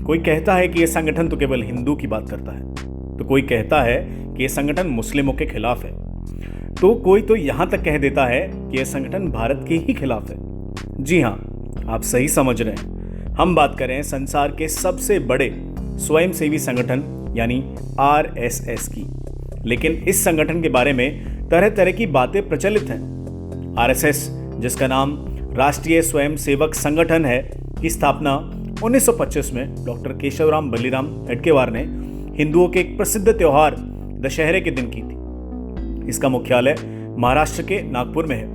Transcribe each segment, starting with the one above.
कोई कहता है कि यह संगठन तो केवल हिंदू की बात करता है, तो कोई कहता है कि यह संगठन मुस्लिमों के खिलाफ है, तो कोई तो यहां तक कह देता है कि यह संगठन भारत के ही खिलाफ है। जी हां, आप सही समझ रहे हैं। हम बात करें संसार के सबसे बड़े स्वयंसेवी संगठन यानी आरएसएस की। लेकिन इस संगठन के बारे में तरह तरह की बातें प्रचलित हैं। आरएसएस, जिसका नाम राष्ट्रीय स्वयंसेवक संगठन है, की स्थापना 1925 में डॉक्टर केशवराम बलिराम हेडगेवार ने हिंदुओं के एक प्रसिद्ध त्योहार दशहरे के दिन की थी। इसका मुख्यालय महाराष्ट्र के नागपुर में है।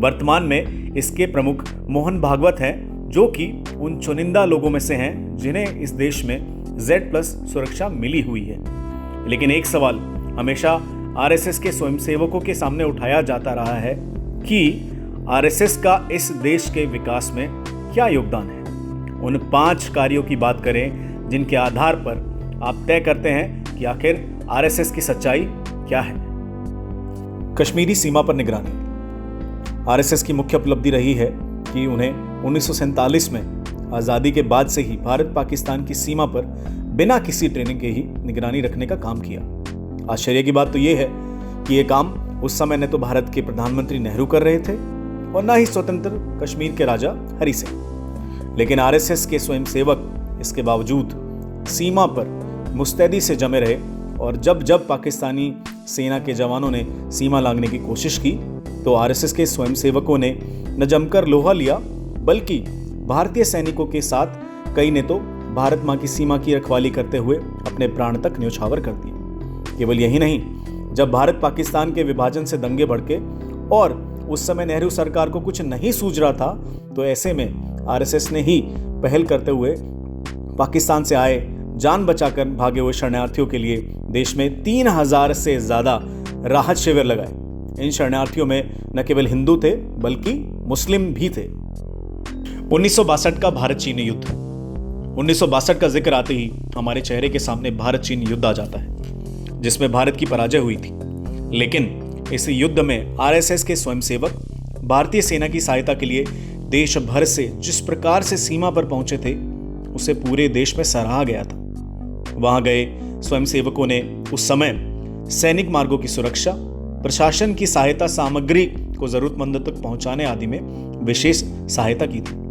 वर्तमान में इसके प्रमुख मोहन भागवत हैं, जो कि उन चुनिंदा लोगों में से हैं जिन्हें इस देश में Z+ सुरक्षा मिली हुई है। लेकिन एक सवाल हमेशा आरएसएस के स्वयंसेवकों के सामने उठाया जाता रहा है कि आरएसएस का इस देश के विकास में क्या योगदान है। उन 5 कार्यों की बात करें जिनके आधार पर आप तय करते हैं कि आखिर आरएसएस की सच्चाई क्या है। कश्मीरी सीमा पर निगरानी। आरएसएस की मुख्य उपलब्धि रही है कि उन्हें 1947 में आज़ादी के बाद से ही भारत पाकिस्तान की सीमा पर बिना किसी ट्रेनिंग के ही निगरानी रखने का काम किया। आश्चर्य की बात तो यह है कि यह काम उस समय न तो भारत के प्रधानमंत्री नेहरू कर रहे थे और न ही स्वतंत्र कश्मीर के राजा हरि सिंह। लेकिन आरएसएस के स्वयंसेवक इसके बावजूद सीमा पर मुस्तैदी से जमे रहे और जब जब पाकिस्तानी सेना के जवानों ने सीमा लांघने की कोशिश की तो आरएसएस के स्वयंसेवकों ने न जमकर लोहा लिया, बल्कि भारतीय सैनिकों के साथ कई ने तो भारत मां की सीमा की रखवाली करते हुए अपने प्राण तक न्यौछावर कर दिए। केवल यही नहीं, जब भारत पाकिस्तान के विभाजन से दंगे भड़के और उस समय नेहरू सरकार को कुछ नहीं सूझ रहा था, तो ऐसे में आरएसएस ने ही पहल करते हुए पाकिस्तान से आए जान बचाकर भागे हुए शरणार्थियों के लिए देश में 3000 से ज्यादा राहत शिविर लगाए। इन शरणार्थियों में न केवल हिंदू थे बल्कि मुस्लिम भी थे। 1962 का भारत चीन युद्ध। 1962 का जिक्र आते ही हमारे चेहरे के सामने भारत चीन युद्ध आ जाता है, जिसमें भारत की पराजय हुई थी। लेकिन इस युद्ध में आरएसएस के स्वयंसेवक भारतीय सेना की सहायता के लिए देश भर से जिस प्रकार से सीमा पर पहुंचे थे, उसे पूरे देश में सराहा गया था। वहां गए स्वयंसेवकों ने उस समय सैनिक मार्गों की सुरक्षा, प्रशासन की सहायता सामग्री को जरूरतमंदों तक पहुंचाने आदि में विशेष सहायता की थी।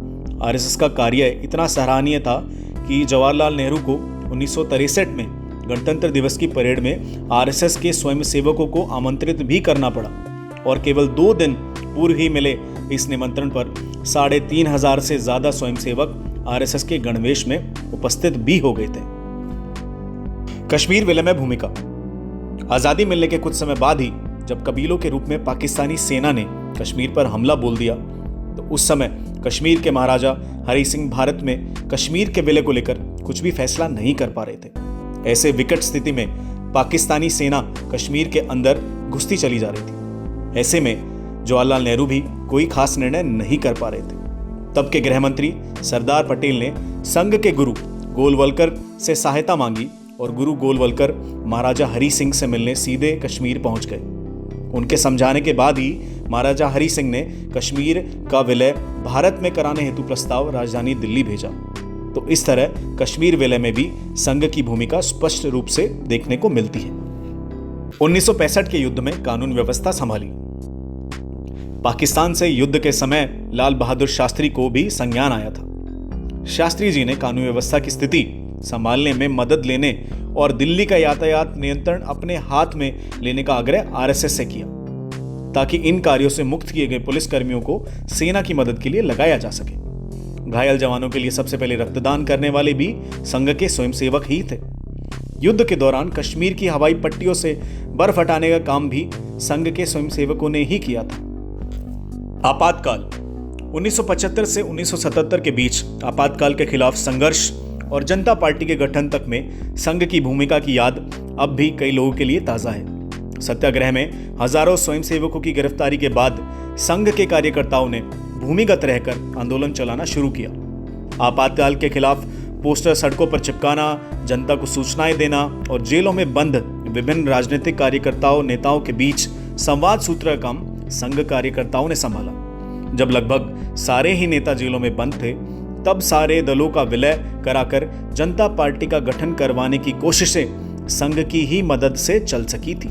आरएसएस का कार्य इतना सराहनीय था कि जवाहरलाल नेहरू को 1963 में गणतंत्र दिवस की परेड में आरएसएस के स्वयंसेवकों को आमंत्रित भी करना पड़ा और केवल 2 दिन पूर्व ही मिले इस निमंत्रण पर 3500 से ज्यादा स्वयंसेवक आरएसएस के गणवेश में उपस्थित भी हो गए थे। कश्मीर विलय में भूमिका। आजादी मिलने के कुछ समय बाद ही जब कबीलों के रूप में पाकिस्तानी सेना ने कश्मीर पर हमला बोल दिया, तो उस समय कश्मीर के महाराजा हरि सिंह भारत में कश्मीर के विलय को लेकर कुछ भी फैसला नहीं कर पा रहे थे। ऐसे विकट स्थिति में पाकिस्तानी सेना कश्मीर के अंदर घुसती चली जा रही थी। ऐसे में जवाहरलाल नेहरू भी कोई खास निर्णय नहीं कर पा रहे थे। तब के गृह मंत्री सरदार पटेल ने संघ के गुरु गोलवलकर से सहायता मांगी और गुरु गोलवलकर महाराजा हरि सिंह से मिलने सीधे कश्मीर पहुंच गए। उनके समझाने के बाद ही महाराजा हरि सिंह ने कश्मीर का विलय भारत में कराने हेतु प्रस्ताव राजधानी दिल्ली भेजा। तो इस तरह कश्मीर विलय में भी संघ की भूमिका स्पष्ट रूप से देखने को मिलती है। 1965 के युद्ध में कानून व्यवस्था संभाली। पाकिस्तान से युद्ध के समय लाल बहादुर शास्त्री को भी संज्ञान आया था। शास्त्री जी ने कानून व्यवस्था की स्थिति संभालने में मदद लेने और दिल्ली का यातायात नियंत्रण अपने हाथ में लेने का आग्रह आरएसएस से किया, ताकि इन कार्यों से मुक्त किए गए पुलिसकर्मियों को सेना की मदद के लिए लगाया जा सके। घायल जवानों के लिए सबसे पहले रक्तदान करने वाले भी संघ के स्वयंसेवक ही थे। युद्ध के दौरान कश्मीर की हवाई पट्टियों से बर्फ हटाने का काम भी संघ के स्वयंसेवकों ने ही किया था। आपातकाल। 1975 से 1977 के बीच आपातकाल के खिलाफ संघर्ष और जनता पार्टी के गठन तक में संघ की भूमिका की याद अब भी कई लोगों के लिए ताजा है। सत्याग्रह में हजारों स्वयंसेवकों की गिरफ्तारी के बाद संघ के कार्यकर्ताओं ने भूमिगत रहकर आंदोलन चलाना शुरू किया। आपातकाल के खिलाफ पोस्टर सड़कों पर चिपकाना, जनता को सूचनाएं देना और जेलों में बंद विभिन्न राजनीतिक कार्यकर्ताओं नेताओं के बीच संवाद सूत्र का काम संघ कार्यकर्ताओं ने संभाला। जब लगभग सारे ही नेता जेलों में बंद थे, तब सारे दलों का विलय कराकर जनता पार्टी का गठन करवाने की कोशिशें संघ की ही मदद से चल सकी थी।